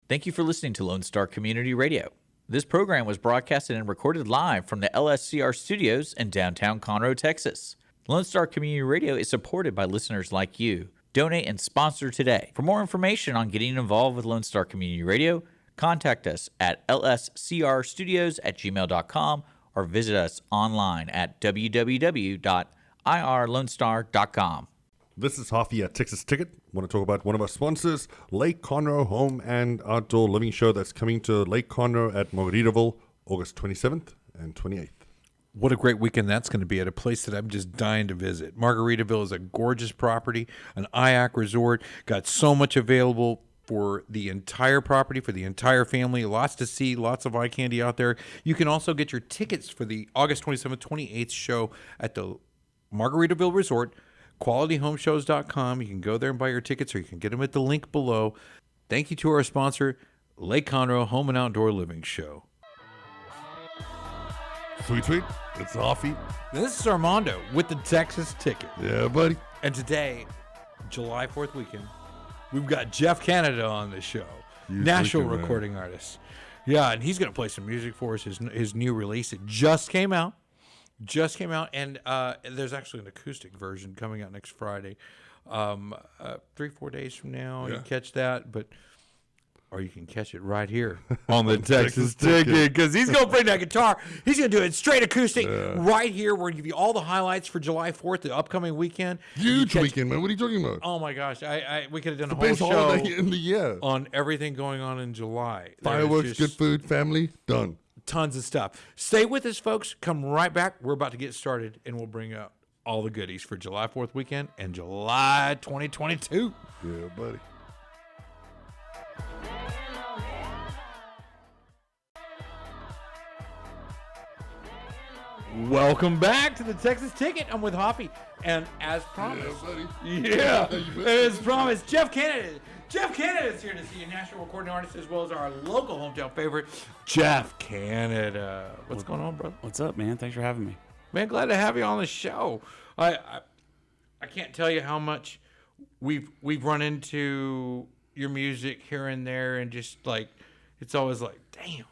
Thank you for listening to Lone Star Community Radio. This program was broadcasted and recorded live from the LSCR studios in downtown Conroe, Texas. Lone Star Community Radio is supported by listeners like you. Donate and sponsor today. For more information on getting involved with Lone Star Community Radio, contact us at lscrstudios@gmail.com or visit us online at www.irlonestar.com. This is Hafi at Texas Ticket. I want to talk about one of our sponsors, Lake Conroe Home and Outdoor Living Show that's coming to Lake Conroe at Margaritaville, August 27th and 28th. What a great weekend that's going to be at a place that I'm just dying to visit. Margaritaville is a gorgeous property, an IAC resort, got so much available for the entire property, for the entire family, lots to see, lots of eye candy out there. You can also get your tickets for the August 27th, 28th show at the Margaritaville Resort, qualityhomeshows.com. You can go there and buy your tickets, or you can get them at the link below. Thank you to our sponsor, Lake Conroe Home and Outdoor Living Show. Sweet, sweet. It's Hafi. This is Armando with the Texas Ticket. Yeah, buddy. And today, July 4th weekend, we've got Jeff Canada on the show, national recording artist. Yeah, and he's going to play some music for us. His new release, it just came out, and there's actually an acoustic version coming out next Friday. 3-4 days from now, you catch that, or you can catch it right here on the Texas Ticket, because he's going to bring that guitar. He's going to do it straight acoustic right here. We're going to give you all the highlights for July 4th, the upcoming weekend. Huge weekend, man. What are you talking about? Oh, my gosh. We could have done The a whole best show holiday in the year. on everything going on in July. Fireworks, There's good just food, family, done. tons of stuff. Stay with us, folks. Come right back. We're about to get started, and we'll bring up all the goodies for July 4th weekend and July 2022. Yeah, buddy. Welcome back to the Texas Ticket. I'm with Hafi, and as promised, and as promised, Jeff Canada. Jeff Canada is here to see a national recording artist as well as our local hometown favorite, Jeff Canada. What's going on, brother? What's up, man? Thanks for having me. Man, glad to have you on the show. I can't tell you how much we've run into your music here and there, and just like it's always like, damn.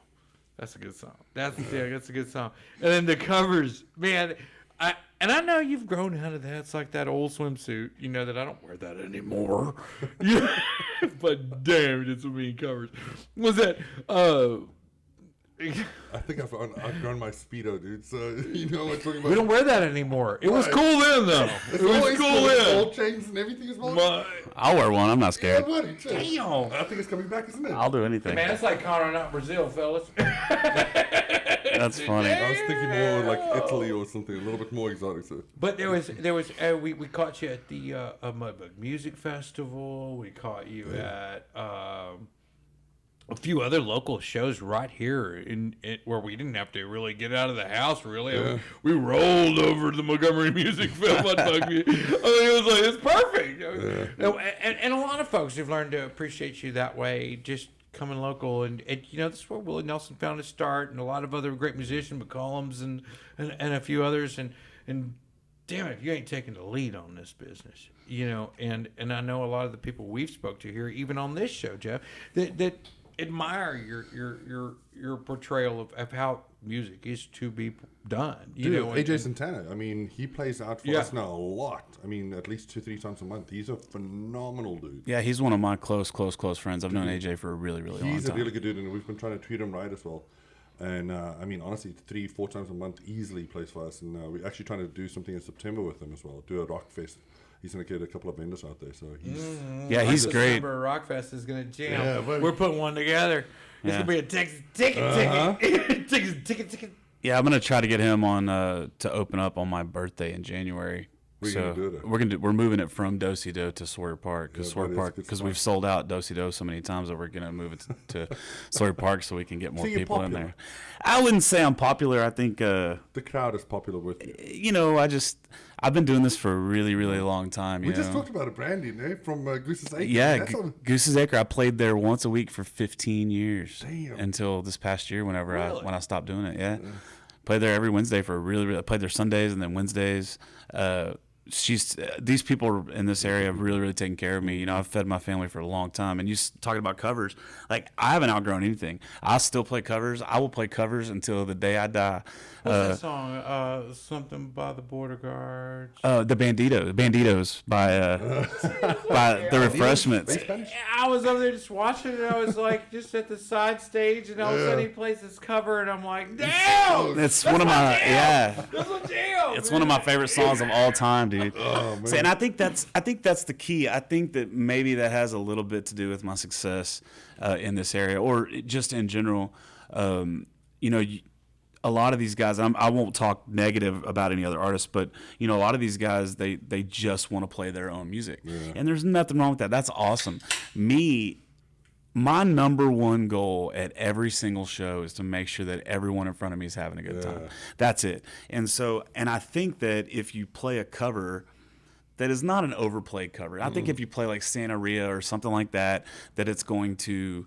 That's a good song. That's a good song. And then the covers, man. I know you've grown out of that. It's like that old swimsuit. You know that I don't wear that anymore. But damn, it's some mean covers. What's that? I think I've outgrown my Speedo, dude. So, you know what I'm talking about? We don't wear that anymore. It was cool then, though. It's It was cool then. Gold chains and everything is well. I'll wear one. I'm not Yeah, scared. buddy. chill. Damn. I think it's coming back, isn't it? I'll do anything. Man, it's like Conroe, not Brazil, fellas. That's funny. I was thinking more like Italy or something, a little bit more exotic. So. But there was we caught you at the Mudbug Music Festival. We caught you at a few other local shows right here in where we didn't have to really get out of the house. Really, Yeah. we rolled over to the Montgomery Music Festival. It was like it's perfect. And a lot of folks have learned to appreciate you that way. Just coming local, and you know, this is where Willie Nelson found his start, and a lot of other great musicians, McCollums and a few others, and damn it, if you ain't taking the lead on this business, you know, and I know a lot of the people we've spoke to here, even on this show, Jeff, that admire your portrayal of how music is to be done. You know, AJ Santana, I mean, he plays out for us now a lot. I mean, at least 2-3 times a month. He's a phenomenal dude. Yeah, he's one of my close friends. I've known AJ for a really, really long time. He's a really good dude, and we've been trying to treat him right as well. And I mean, honestly, 3-4 times a month easily plays for us. And we're actually trying to do something in September with him as well. Do a rock fest. He's going to get a couple of vendors out there. So he's great. December Rockfest is going to jam. Yeah, buddy. We're putting one together. It's going to be a Texas ticket. ticket. Yeah, I'm gonna try to get him on to open up on my birthday in January. Where you gonna do that? We're moving it from Do-Si-Do to Sawyer Park because Yeah, buddy, it's a good spot. we've sold out Do-Si-Do so many times that we're gonna move it to Sawyer Park so we can get more So you're people in popular. there. I wouldn't say I'm popular. I think The crowd is popular with you. you know I've been doing this for a really, really long time. We You just know? talked about it, Brandon, from Goose's Acre. Yeah, That's all- Goose's Acre. I played there once a week for 15 years. Damn. Until this past year, when Really? I stopped doing it. Yeah. Played there every Wednesday for I played there Sundays and then Wednesdays. these people in this area have really, really taken care of me. You know, I've fed my family for a long time. And you talking about covers, like I haven't outgrown anything. I still play covers. I will play covers until the day I die. What's that song? Something by the Border Guards. The Banditos by the Refreshments. I was over there just watching it. I was like, just at the side stage, and all of a sudden he plays this cover, and I'm like, damn! It's one of my That's my jam, It's one of my favorite songs of all time, dude. Oh, man. So, and I think that's the key. I think that maybe that has a little bit to do with my success in this area, or just in general. You know, a lot of these guys. I won't talk negative about any other artists, but you know, a lot of these guys they just want to play their own music, and there's nothing wrong with that. That's awesome. My number one goal at every single show is to make sure that everyone in front of me is having a good time. That's it. And I think that if you play a cover that is not an overplayed cover, I think if you play like Santa Ria or something like that, that it's going to,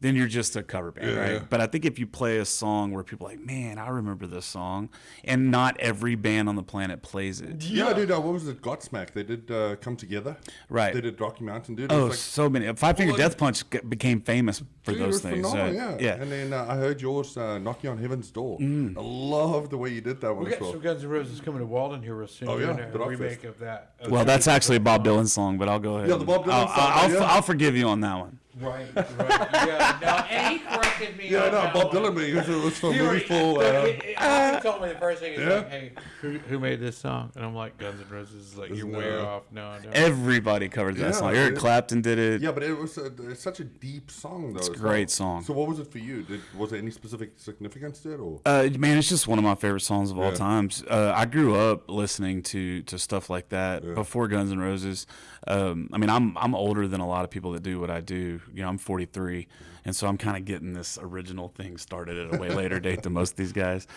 then you're just a cover band, right? But I think if you play a song where people are like, man, I remember this song, and not every band on the planet plays it. Yeah, dude. What was it? Godsmack. They did Come Together. Right. They did Rocky Mountain, dude. It Oh, was like, so many. Five Finger Death Punch became famous for dude, it those was things. phenomenal, Yeah. And then I heard yours, Knocking on Heaven's Door. I love the way you did that one We as got well. some Guns N' Roses coming to Walden here real soon. Oh, yeah, doing the a Rock remake Fest. of that. Well, that's actually a Bob Dylan song, but I'll go ahead. Yeah, the Bob Dylan song, I'll forgive you on that one. Right. Yeah. No, and he corrected me. Yeah, on no, that Bob one. Dylan, because it was for He movie full. he told me the first thing. He's Yeah. like, "Hey, who made this song?" And I'm like, "Guns N' Roses." He's like, "You're way off." No, I don't. Everybody covered that Yeah, song. Eric dude. Clapton did it. Yeah, but it was it's such a deep song, though. It's a great song. So, what was it for you? Was there any specific significance to it, or? Man, it's just one of my favorite songs of all Yeah. times. I grew up listening to stuff like that before Guns N' Roses. I mean, I'm older than a lot of people that do what I do. You know, I'm 43, and so I'm kind of getting this original thing started at a way later date than most of these guys.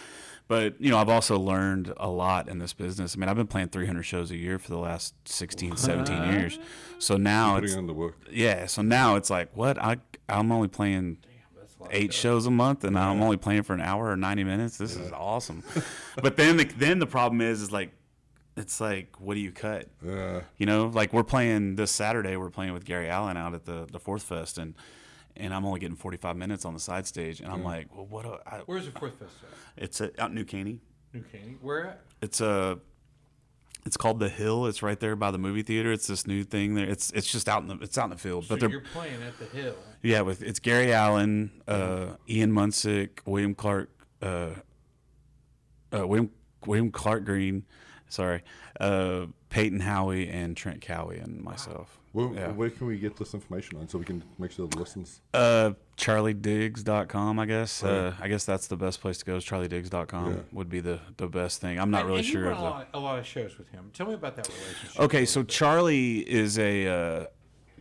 But you know, I've also learned a lot in this business. I mean, I've been playing 300 shows a year for the last 16, 17 years. So now Putting it's in the work. so now it's like, what? I'm only playing 8 shows a month, and I'm only playing for an hour or 90 minutes. This is awesome. But then the problem is like, it's like, what do you cut? You know, like we're playing this Saturday. We're playing with Gary Allen out at the Fourth Fest, and I'm only getting 45 minutes on the side stage, and I'm like, well, what? Where's the Fourth Fest at? It's out in New Caney. New Caney. Where at? It's called The Hill. It's right there by the movie theater. It's this new thing there. It's just out in the field. So But you're playing at the Hill. yeah, it's Gary Allen, Ian Munsick, William Clark Green, sorry, Peyton Howie, and Trent Cowie, and myself. Where can we get this information on so we can make sure the listens? CharlieDiggs.com, I guess. I guess that's the best place to go. Is CharlieDiggs.com would be the best thing. I'm not really sure. You run a lot of shows with him. Tell me about that relationship. Okay, so Charlie is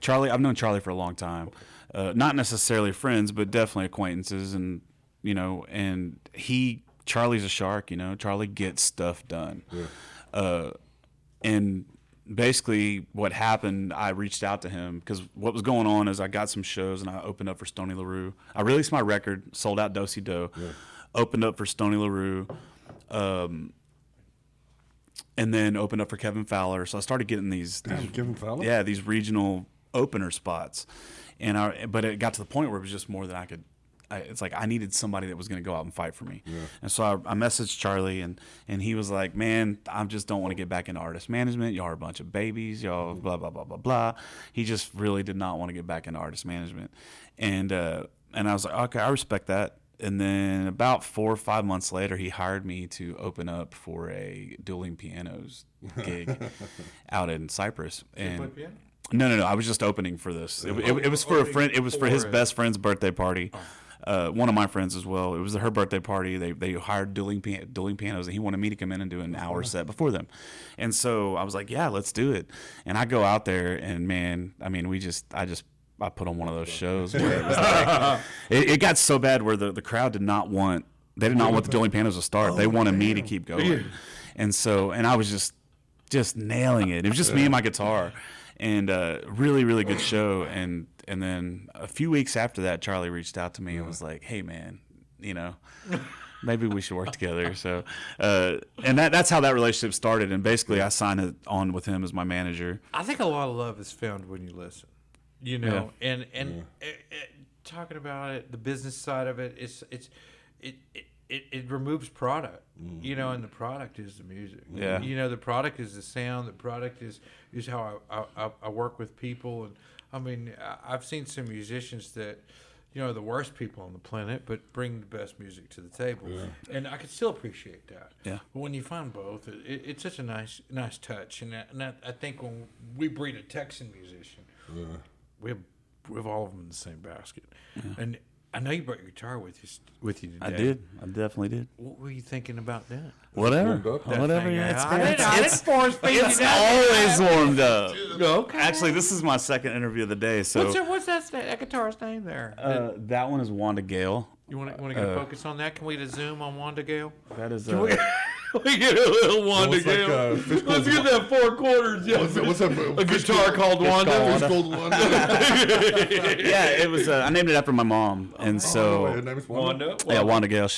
Charlie. I've known Charlie for a long time. Not necessarily friends, but definitely acquaintances, and you know, and Charlie's a shark. You know, Charlie gets stuff done. And basically what happened, I reached out to him because what was going on is I got some shows and I opened up for Stoney LaRue. I released my record, sold out Do-Si Do, opened up for Stoney LaRue, and then opened up for Kevin Fowler. So I started getting these Kevin Fowler? Yeah, these regional opener spots. But it got to the point where it was just more than I could. It's like I needed somebody that was going to go out and fight for me. And so I messaged Charlie, and he was like, man, I just don't want to get back into artist management. Y'all are a bunch of babies. Y'all blah, blah, blah, blah, blah. He just really did not want to get back into artist management. And I was like, okay, I respect that. And then about 4 or 5 months later, he hired me to open up for a dueling pianos gig out in Cyprus. And no, I was just opening for this. It was for a friend. It was for his best friend's birthday party. One of my friends as well. It was her birthday party. They hired dueling pianos, and he wanted me to come in and do an hour set before them. And so I was like, yeah, let's do it. And I go out there, and man, I mean, I put on one of those shows where it was like, it got so bad where the crowd did not want the dueling pianos to start. They wanted me to keep going. And I was just nailing it. It was just me and my guitar, and really, really good show. And then a few weeks after that, Charlie reached out to me and was like, hey, man, you know, maybe we should work together. So, and that's how that relationship started. And basically, I signed it on with him as my manager. I think a lot of love is found when you listen, you know, and talking about it, the business side of it, it removes product, you know, and the product is the music. Yeah. You know, the product is the sound. The product is how I work with people. And I mean, I've seen some musicians that, you know, are the worst people on the planet, but bring the best music to the table. Yeah. And I can still appreciate that. Yeah. But when you find both, it's such a nice touch. And I think when we breed a Texan musician, we have all of them in the same basket. Yeah. And I know you brought your guitar with you today. I did. I definitely did. What were you thinking about that? Whatever. Whatever. Yeah, it's always warmed up. Okay. Actually, this is my second interview of the day. So what's that guitarist's name there? That one is Wanda Gale. You want to get a focus on that? Can we get a zoom on Wanda Gale? That is. We get a little Wanda Gale. Let's get that 4 quarters. Yeah. What's that? A guitar called Wanda. Yeah, it was. I named it after my mom, and so her name is Wanda. Yeah, Wanda Gale.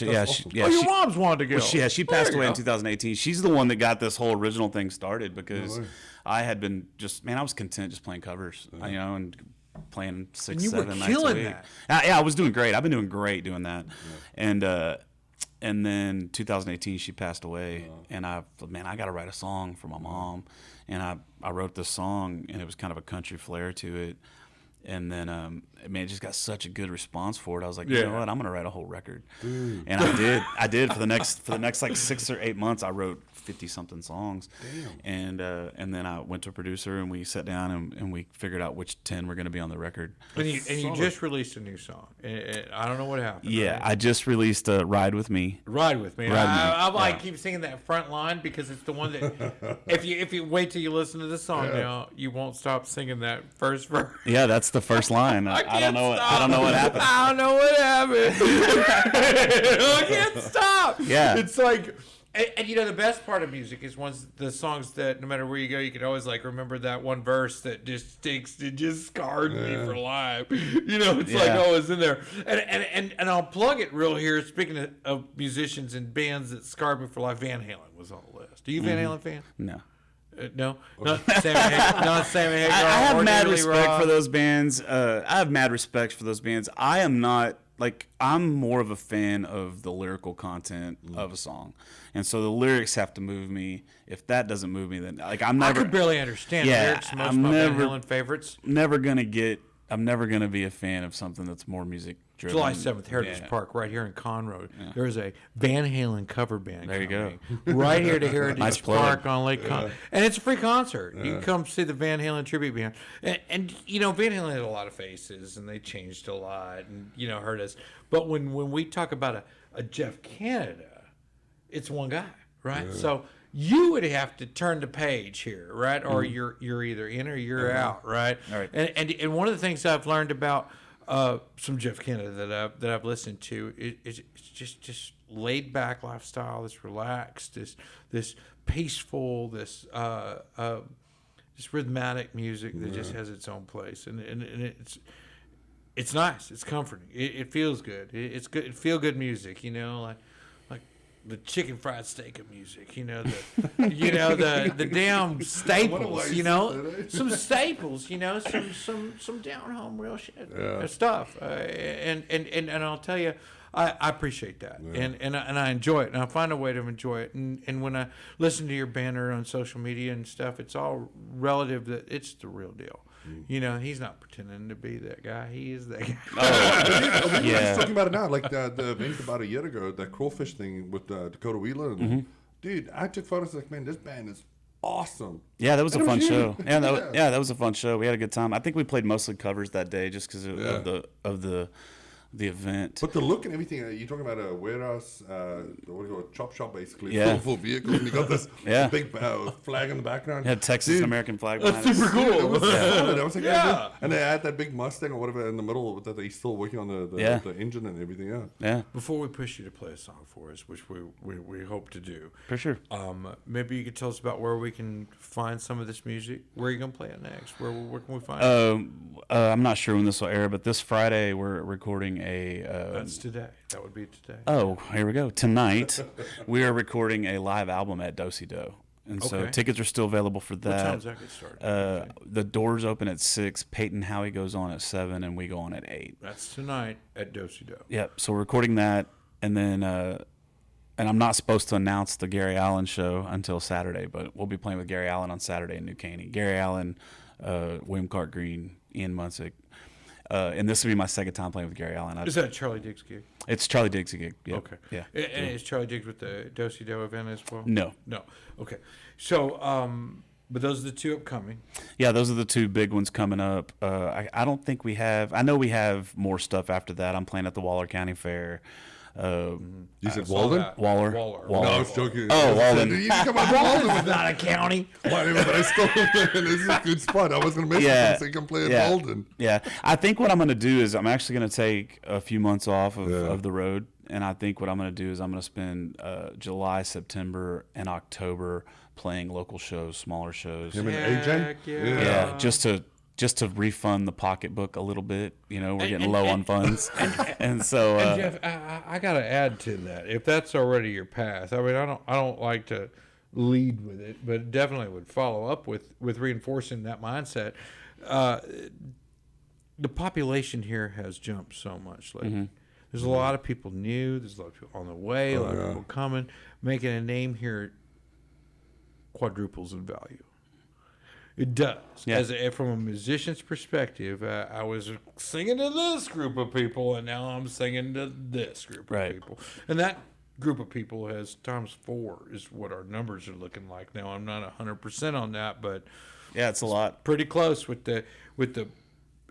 Your mom's Wanda Gale. She passed away in 2018. She's the one that got this whole original thing started because I had been I was content just playing covers, you know, and playing 6-7 nights a week. Yeah, I was doing great. I've been doing great doing that, and then 2018 she passed away, and I got to write a song for my mom, and I wrote this song, and it was kind of a country flair to it. And then, it just got such a good response for it. I was like, you know what? I'm gonna write a whole record. Dude. And I did for the next like 6 or 8 months. I wrote 50-something songs. Damn. And then I went to a producer, and we sat down and we figured out which 10 were gonna be on the record. And you just released a new song. I don't know what happened. Yeah, right? I just released "Ride with Me." Ride with me. I keep singing that front line because it's the one that if you wait till you listen to the song now, you won't stop singing that first verse. Yeah, that's the first line. I don't know what happened. I don't know what happened. I can't stop. Yeah. It's like, and you know, the best part of music is the songs that no matter where you go, you can always like remember that one verse that just sticks. It just scarred me for life. You know, it's like, oh, it's in there. And I'll plug it real here. Speaking of musicians and bands that scarred me for life, Van Halen was on the list. Are you a Van Halen fan? No. No, not Sammy Hagar. I have mad respect for those bands. I am not I'm more of a fan of the lyrical content of a song, and so the lyrics have to move me. If that doesn't move me, then I'm never. I could barely understand the lyrics. Most of my Van Halen favorites. I'm never gonna be a fan of something that's more music driven. July 7th, Heritage Park, right here in Conroe. Yeah. There is a Van Halen cover band. There you go. Right here to Heritage Park on Lake Conroe. And it's a free concert. You can come see the Van Halen tribute band. And you know, Van Halen had a lot of faces, and they changed a lot, and, you know, hurt us. But when we talk about a Jeff Canada, it's one guy, right? Yeah. So you would have to turn the page here, right? Or you're either in or you're out, right? All right. And one of the things I've learned about some Jeff Canada that I've listened to is just laid back lifestyle, this relaxed, this peaceful, this rhythmic music that just has its own place, and it's nice, it's comforting, it feels good, it's good, it feel good music, you know, like the chicken fried steak of music, you know, the damn staples, you know, some staples, you know, some down home real shit stuff, and I'll tell you, I appreciate that, and I enjoy it, and I find a way to enjoy it, and when I listen to your banner on social media and stuff, it's all relative that it's the real deal. You know, he's not pretending to be that guy. He is that guy. We're just talking about it now. Like the event about a year ago, that crawfish thing with Dakota Wheeler. And dude, I took photos like, man, this band is awesome. Yeah, that was a fun show. Yeah, that was a fun show. We had a good time. I think we played mostly covers that day just because of the event. But the look and everything, you're talking about a warehouse, what do you call it, chop shop basically, full vehicles, and you got this big flag in the background. Yeah, Texas and American flag. That's super cool. It was solid. I was like, and they had that big Mustang or whatever in the middle that he's still working on the engine and everything. Yeah. Before we push you to play a song for us, which we hope to do, for sure. Maybe you could tell us about where we can find some of this music. Where are you gonna play it next? Where can we find it? I'm not sure when this will air, but this Friday we're recording a. That's today. That would be today. Oh, here we go. Tonight, we are recording a live album at Do-Si Do. And so Okay. tickets are still available for that. What time does that get started? The doors open at 6. Peyton Howie goes on at 7, and we go on at 8. That's tonight at Do-Si Do. Yep. So we're recording that, and then, and I'm not supposed to announce the Gary Allen show until Saturday, but we'll be playing with Gary Allen on Saturday in New Caney. Gary Allen, William Clark Green, Ian Munsick. And this will be my second time playing with Gary Allen. Is that a Charlie Diggs gig? It's Charlie Diggs' gig. Yep. Okay. Yeah. And is Charlie Diggs with the Do-Si Do event as well? No. No. Okay. So, but those are the two upcoming. Yeah, those are the two big ones coming up. I don't think we have. I know we have more stuff after that. I'm playing at the Waller County Fair. You said Saw Walden? that. Waller. Waller. No, I was joking. Oh, Walden. You can come on Walden with Not a county. whatever, but I still this is a good spot. I was gonna mess Yeah. with him and say come play at Yeah. Walden. Yeah, I think what I'm going to do is I'm actually going to take a few months off Yeah. of the road, and I think what I'm going to do is I'm going to spend July, September, and October playing local shows, smaller shows. Him and AJ? Heck yeah. Yeah, just to refund the pocketbook a little bit. You know, we're getting low on funds, and so And Jeff, I got to add to that. If that's already your path, I mean, I don't like to lead with it, but definitely would follow up with reinforcing that mindset. The population here has jumped so much lately. There's a lot of people new. There's a lot of people on the way. A lot of people coming, making a name here. Quadruples in value. It does. Yeah. From a musician's perspective, I was singing to this group of people, and now I'm singing to this group of Right. people. And that group of people has times 4 is what our numbers are looking like now. I'm not 100% on that, but yeah, it's a lot. pretty close with the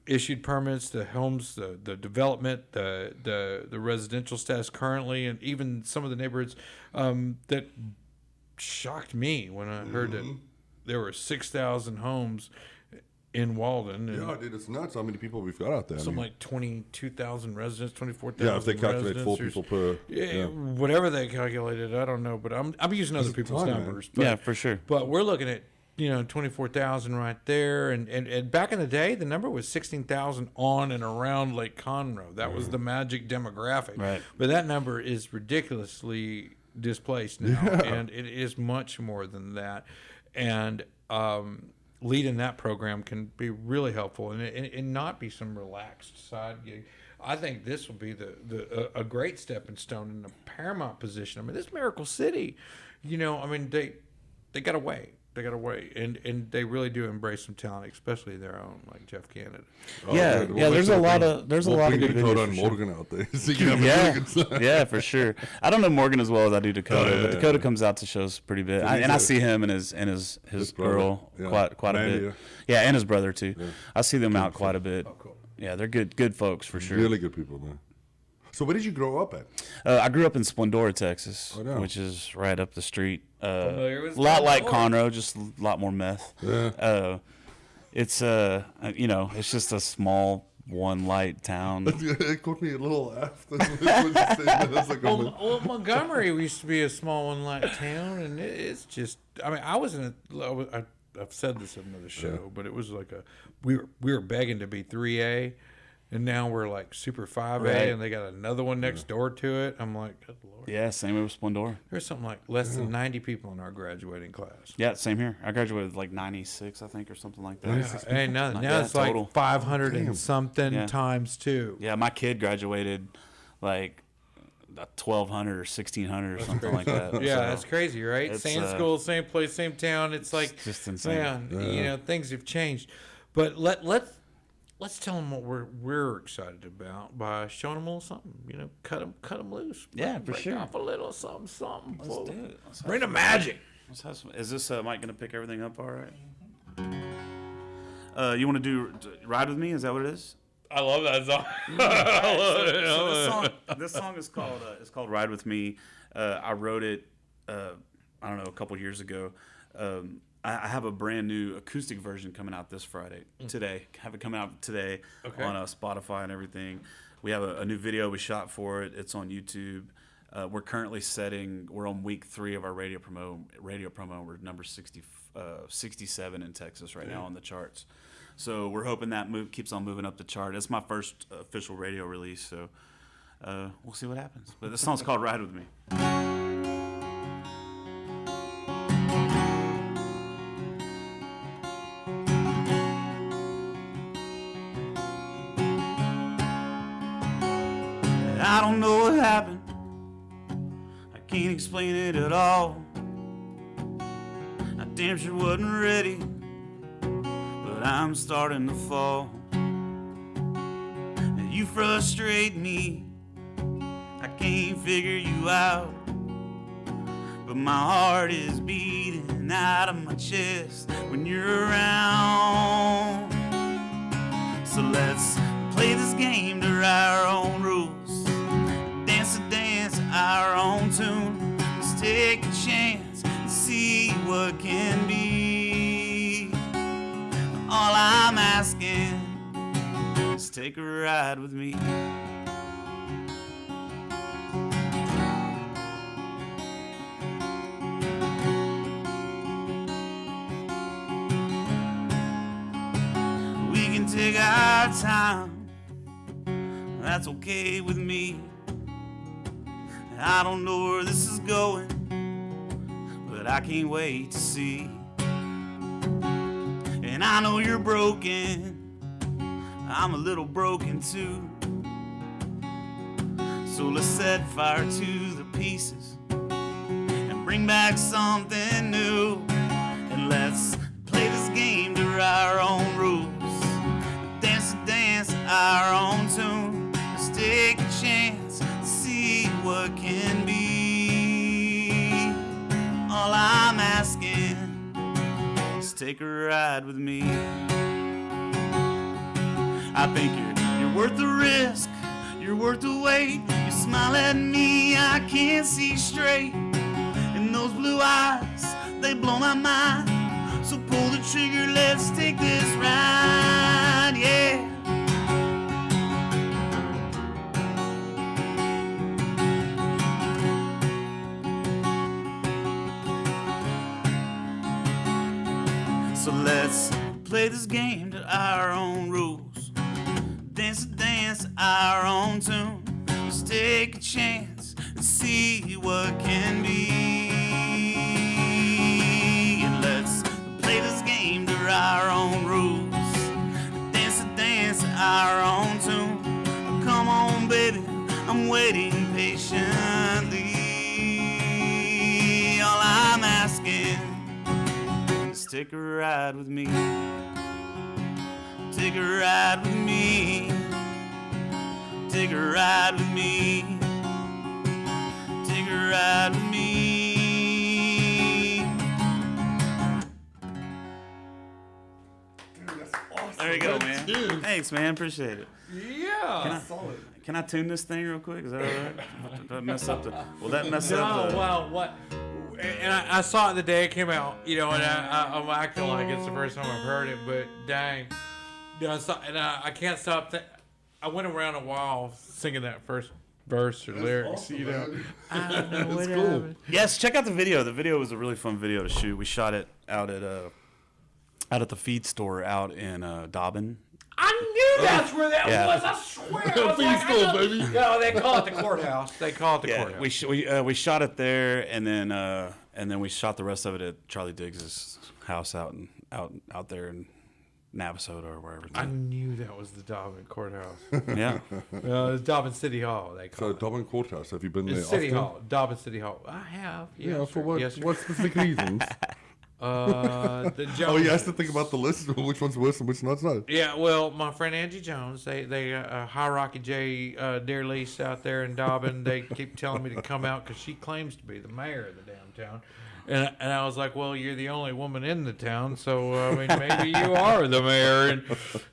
issued permits, the homes, the development, the residential status currently, and even some of the neighborhoods that shocked me when I heard that there were 6,000 homes in Walden. And Yeah, dude, it's nuts how many people we've got out there. I something mean, like 22,000 residents, 24,000 yeah, if they calculate residents. 4 There's- people per. Yeah, whatever they calculated, I don't know, but I'm using other a people's ton, man. numbers. But, Yeah, for sure. But we're looking at 24,000 right there, and back in the day, the number was 16,000 on and around Lake Conroe. That was the magic demographic. Right. But that number is ridiculously displaced now, and it is much more than that. And leading that program can be really helpful, and not be some relaxed side gig. I think this will be a great stepping stone in a paramount position. I mean, this Miracle City, I mean, they got away. They got away, and they really do embrace some talent, especially their own, like Jeff Canada. Yeah, yeah. There's a lot of we'll good bring Dakota venues and for sure. Morgan out there. So you can have a Yeah, really good time. yeah, for sure. I don't know Morgan as well as I do Dakota, yeah, but Dakota comes out to shows pretty bit, Yeah, and I he's see him and his brother. girl Yeah. quite a Mandy, bit. Yeah, and his brother too. I see them out quite a bit. Oh, cool. Yeah, they're good folks for sure. Really good people, man. So where did you grow up at? I grew up in Splendora, Texas, Oh, no. which is right up the street. Familiar with A lot like Splendora? Conroe, just a lot more meth. Yeah. It's it's just a small one light town. It caught me a little after. Like, Well, Montgomery used to be a small one-light town, and it's just. I mean, I was in a. I've said this in another show, but it was like we were begging to be 3A, and now we're like Super 5A, Right. and they got another one next door to it. I'm like, good Lord. Yeah, same with Splendora. There's something like less than 90 people in our graduating class. Yeah, same here. I graduated with like 96, I think, or something like that. And now Yeah, it's like total. 500 and something Yeah. times 2. Yeah, my kid graduated like 1,200 or 1,600 or something like that. Yeah, So, that's crazy, right? it's, Same school, same place, same town. It's like just insane. man, things have changed. But let's tell them what we're excited about by showing them a little something. Cut them loose. Yeah, for Break sure. off a little something. Let's do it. Let's Bring the have magic. Let's have some, is this Mike going to pick everything up all right? You want to do Ride With Me? Is that what it is? I love that song. So this song is called Ride With Me. I wrote it, I don't know, a couple years ago. I have a brand new acoustic version coming out this Friday, today. Have it coming out today on Spotify and everything. We have a new video we shot for it. It's on YouTube. We're currently we're on week 3 of our radio promo. We're number 67 in Texas right now on the charts. So we're hoping that keeps on moving up the chart. It's my first official radio release, so we'll see what happens. But the song's called Ride With Me. I don't know what happened. I can't explain it at all. I damn sure wasn't ready, but I'm starting to fall. And you frustrate me. I can't figure you out. But my heart is beating out of my chest when you're around. So let's play this game to our own rules. Dance our own tune. Let's take a chance and see what can be. All I'm asking is take a ride with me. We can take our time. That's okay with me. I don't know where this is going, but I can't wait to see. And I know you're broken, I'm a little broken too. So let's set fire to the pieces and bring back something new. And let's play this game to our own rules. Dance our own tune. Let's take a chance, see what can be. All I'm asking is take a ride with me. I think you're worth the risk, you're worth the wait. You smile at me, I can't see straight. And those blue eyes, they blow my mind. So pull the trigger, let's take this ride, yeah. So let's play this game to our own rules. Dance our own tune. Let's take a chance and see what can be. And let's play this game to our own rules. Dance our own tune. Come on, baby, I'm waiting patiently. All I'm asking, take a ride with me. Take a ride with me. Take a ride with me. Take a ride with me. Dude, that's awesome. There you go, man. Thanks, man. Appreciate it. Yeah. Can I tune this thing real quick? Is that all right? Did I mess up will that mess No, up the... well, what? And I saw it the day it came out, you know, and I'm acting like it's the first time I've heard it, but dang, you know, I can't stop. I went around a while singing that first verse or lyrics, awesome, you know. man. I don't know what cool. happened. Yes, check out the video. The video was a really fun video to shoot. We shot it out at the feed store out in Dobbin. I knew that's where that Yeah. was. I swear. I was like, baby. No, they call it the courthouse. They call it the Yeah, courthouse. we shot it there, and then we shot the rest of it at Charlie Diggs's house out there in Navasota or wherever. I knew that was the Dobbin courthouse. Yeah, It's Dobbin City Hall. They call So it. Dobbin Courthouse, have you been there It's City often? Hall. Dobbin City Hall. I have. Yes, Yeah, for sir. what? Yes, sir. What specific reasons? The Jones. Oh, he has to think about the list. Which one's worse and which not. Yeah, well, my friend Angie Jones, they High Rocky J Deer Lease out there in Dobbin. They keep telling me to come out because she claims to be the mayor of the downtown. And I was like, well, you're the only woman in the town, so I mean, maybe you are the mayor. And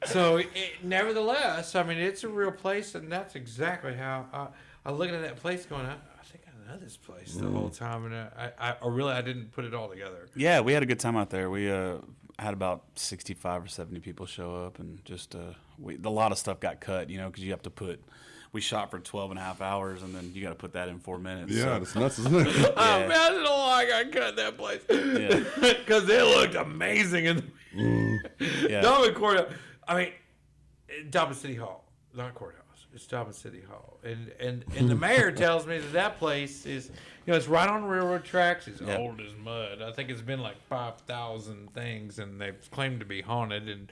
so, nevertheless, I mean, it's a real place, and that's exactly how I looking at that place going, I think I know this place the whole time, and I didn't put it all together. yeah, we had a good time out there. We had about 65 or 70 people show up, and just a lot of stuff got cut, you know, because you have to put. We shot for 12 and a half hours, and then you got to put that in 4 minutes. Yeah, so. that's nuts, isn't it? I imagine how long I cut that place. Yeah. Because it looked amazing. Yeah. Dobbin Courthouse. I mean, Dobbin City Hall, not courthouse. It's Dobbin City Hall, and the mayor tells me that place is, it's right on railroad tracks. It's old as mud. I think it's been like 5,000 things, and they've claimed to be haunted. And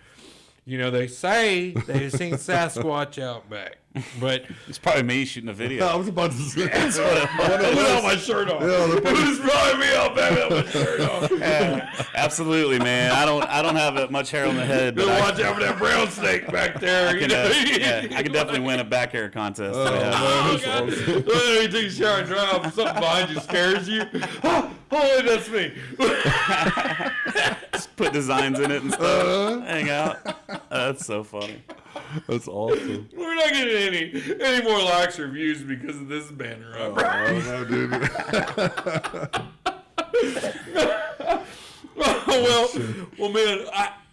they say they've seen Sasquatch out back, but It's probably me shooting a video. I was about to say. without my shirt on. It was probably me out back without my shirt on. Absolutely, man. I don't have much hair on the head, but Watch out for that brown snake back there. I can definitely win a back hair contest. Oh, God. You take a shower and drive. Something behind you scares you. Oh, that's me. Just put designs in it and stuff. Hang out. That's so funny. That's awesome. We're not getting any more likes or views because of this banner up. No, dude. well, man,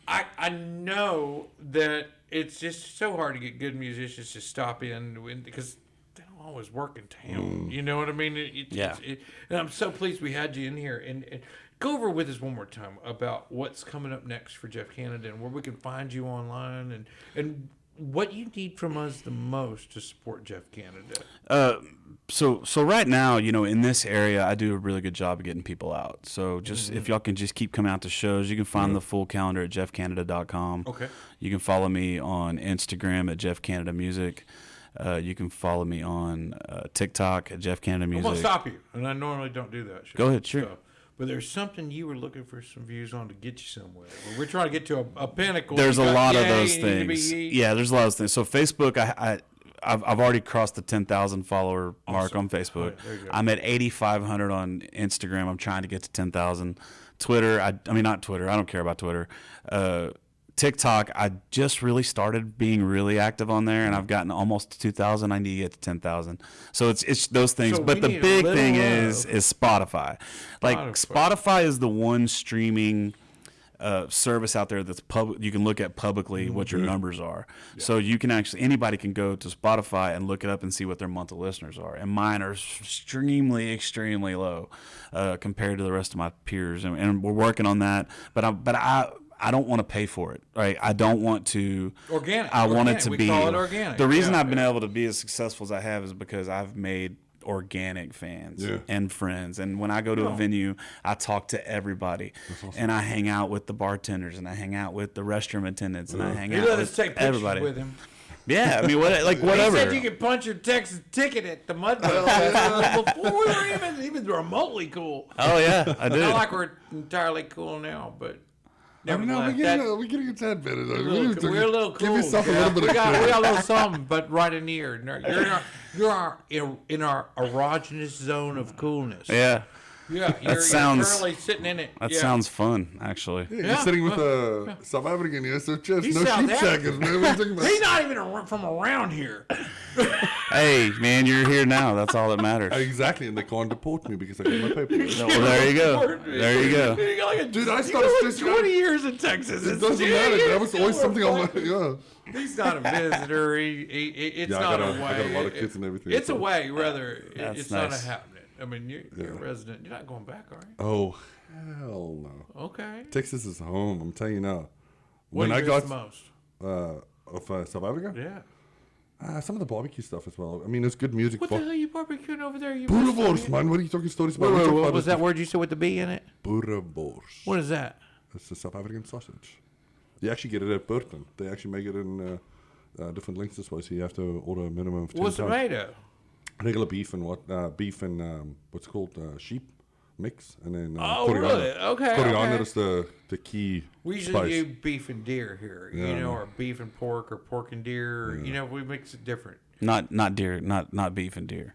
I know that it's just so hard to get good musicians to stop in because they don't always work in town. You know what I mean? And I'm so pleased we had you in here. And go over with us one more time about what's coming up next for Jeff Canada and where we can find you online and what you need from us the most to support Jeff Canada. So right now, in this area, I do a really good job of getting people out. So just if y'all can just keep coming out to shows, you can find the full calendar at jeffcanada.com. Okay. You can follow me on Instagram at Jeff Canada Music. You can follow me on TikTok at Jeff Canada I'm Music. going to stop you, and I normally don't do that. Go ahead, sure. But there's something you were looking for some views on to get you somewhere. We're trying to get to a pinnacle. There's a lot of those you need to be things. ye. Yeah, there's a lot of things. So Facebook, I've already crossed the 10,000 follower mark on Facebook. Right, there you go. I'm at 8,500 on Instagram. I'm trying to get to 10,000. Twitter, I mean not Twitter. I don't care about Twitter. TikTok, I just really started being really active on there, and I've gotten almost to 2,000. I need to get to 10,000. So it's those things. So but we the need a big little thing love. is Spotify. Like Spotify is the one streaming service out there that's public. You can look at publicly what your numbers are. So you can anybody can go to Spotify and look it up and see what their monthly listeners are. And mine are extremely, extremely low compared to the rest of my peers. And we're working on that. But I don't want to pay for it, right? I don't want to. Organic. I want it Organic. to We be. call it organic. The reason Yeah, I've been able to be as successful as I have is because I've made organic fans and friends. And when I go to a venue, I talk to everybody, and I hang out with the bartenders, and I hang out with the restroom attendants, and I hang out let with us take pictures everybody. with him. Yeah, I mean, whatever. He said you could punch your Texas ticket at the Mud Festival before we were even remotely cool. Oh yeah, I do. Not like we're entirely cool now, but I don't know. nevertheless, We're getting a tad better. Though. we're a little cool. Give yourself a little bit we of got credit. a little something, but right in here. You're in our erogenous zone of coolness. Yeah, Yeah, you're currently sitting in it. that Yeah. sounds fun, actually. You're sitting with a South African here, so just He's no South sheep African. shackers, man. What are you talking about? He's not even from around here. Hey, man, you're here now. That's all that matters. Exactly, and they can't deport me because I got my papers. Well, there you go. There you go. You got like a, Dude, I you started got like stressing 20 out. years in Texas. It doesn't matter. There was always something on my He's not a visitor. It's Yeah, I not got a a- way. I got a lot of kids and everything, It's a so- way, rather. That's It's not a nice. happening. I mean, you're a resident. You're not going back, are you? Oh, hell no. Okay. Texas is home. I'm telling you now. What do you miss the most? Of South Africa, Yeah. some of the barbecue stuff as well. I mean, it's good music. What the hell are you barbecuing over there? You Boerewors, man. What are you talking stories about? Wait, We talk what about was this- that word you said with the B in it? Boerewors. What is that? It's a South African sausage. You actually get it at Burton. They actually make it in different lengths as well, so you have to order a minimum of 10 What's it times. made of? Regular beef and what's called sheep mix, and then Oh, coriander. really? Okay, Coriander okay. is the key We usually spice. do beef and deer here, Yeah, I know. or beef and pork, or pork and deer. We mix it different. Not deer, not beef and deer.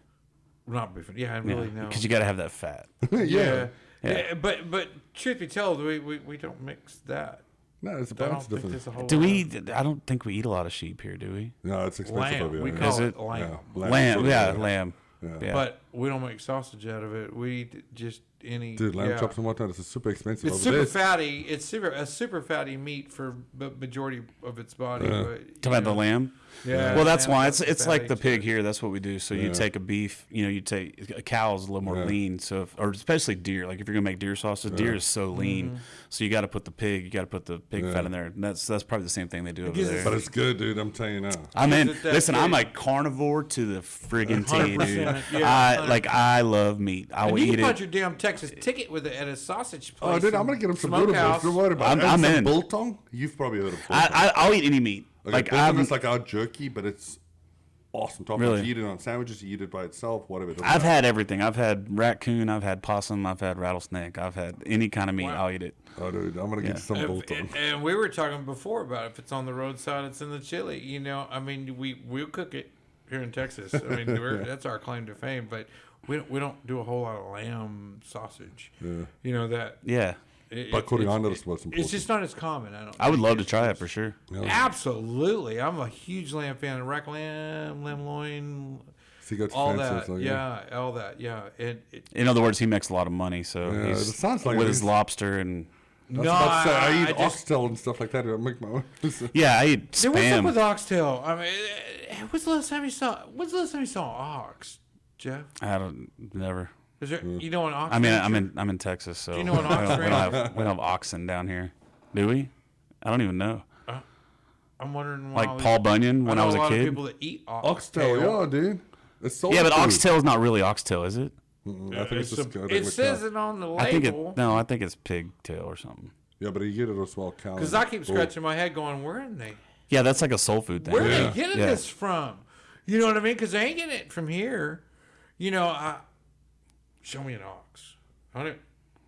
Not beef and I really know. Because you got to have that fat. Yeah. Yeah. But truth be told, we don't mix that. No, it's a I don't bunch think different. there's a whole Do lot we? of I don't think we eat a lot of sheep here, do we? No, it's expensive lamb. over here. We yeah. call Is it it? lamb. Yeah, Lamb, sort of, yeah, lamb. Yeah. Yeah. But we don't make sausage out of it. We eat just any. Dude, lamb yeah. chops and whatnot, it's super expensive. It's over super there. fatty. It's a super fatty meat for the majority of its body. But, Talking about the lamb. Yeah. Well, that's why lamb's it's like fatty, the pig too. here. That's what we do. So you take a beef. You take a cow's a little more lean. So or especially deer. Like if you're gonna make deer sausage, deer is so lean. So you got to put the pig. You got to put the pig fat in there. And that's probably the same thing they do over gives there. us- But it's good, dude. I'm telling you now. I mean, it that listen, I'm big? a carnivore to the friggin' T, dude. 100%, yeah, I love meat. I will And you eat can punch it. your damn Texas ticket with it at a sausage place. Oh, dude, I'm gonna get him some noodles. Smokehouse. Don't worry about it. I'm And some in. biltong. You've probably heard of biltong. I'll eat any meat. Okay, Like biltong I'm, is like our jerky, but it's awesome. Top Really? You eat it on sandwiches. You eat it by itself. Whatever. It doesn't I've matter. had everything. I've had raccoon. I've had possum. I've had rattlesnake. I've had any kind of meat. Wow. I'll eat it. Oh, dude, I'm gonna get some biltong. And we were talking before about if it's on the roadside, it's in the chili. You know, I mean, we'll cook it here in Texas. I mean, that's our claim to fame. But we don't do a whole lot of lamb sausage. Yeah. You know that. Yeah, But coriander is what's It's important. just not as common. I would think. love to try it for sure. Absolutely, I'm a huge lamb fan. Rack lamb, lamb loin, So you got all fancy, that. so, Yeah, all that. Yeah. In other words, he makes a lot of money. So Yeah, he's it sounds like with it. his lobster and I was about to say, I eat just- oxtail and stuff like that. I make my own. yeah, I eat Dude, what's up spam. with oxtail? I mean, when's the last time you saw? When's the last time you saw ox, Jeff? I don't never. Is there? You know an ox? I mean, rancher? I'm in Texas, so Do you know an ox we don't rancher? have oxen down here, do we? I don't even know. I'm wondering why. Like Paul Bunyan when I was know a lot a of kid. people that eat Oxtail, yeah, dude. It's so Yeah, but oxtail is not really oxtail, is it? I think it's just It says it on the I think label. I think it's pigtail or something. Yeah, but you get it as well. Because I keep scratching my head, going, "Where are they? Yeah, that's like a soul food thing. Where are Yeah. they getting Yeah. this from? You know what I mean? Because they ain't getting it from here. You know, show me an ox. I don't.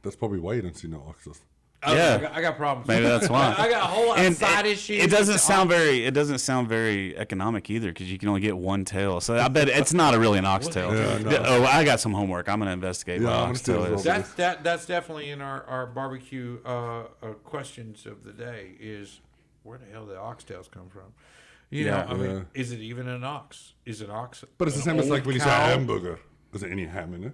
That's probably why you don't see no oxes. Yeah. I got problems. Maybe that's why. I got a whole lot of side issues. It doesn't with the sound ox. very. It doesn't sound very economic either, because you can only get one tail. So I bet it's not really an oxtail. Yeah, no. Oh, I got some homework. I'm gonna investigate Yeah, what I'm gonna see oxtail as is. well. That's definitely in our barbecue questions of the day is where the hell the oxtails come from? You know, I mean, is it even an ox? Is it ox? But it's the an same as old like when you say cow? hamburger. Is there any ham in it?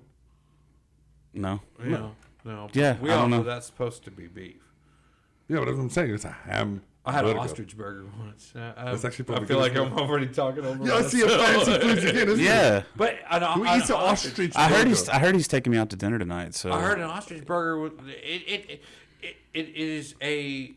No. Yeah, no. Yeah, we I all don't know know. that's supposed to be beef. Yeah, but that's what I'm saying. It's a ham. I had an burger. ostrich burger once. That's actually I probably feel good like as I'm already talking over. Yeah, I see a myself. fancy foods again, isn't it? Yeah. But Who eats an ostrich I heard burger? I heard he's taking me out to dinner tonight. So I heard an ostrich burger with it is a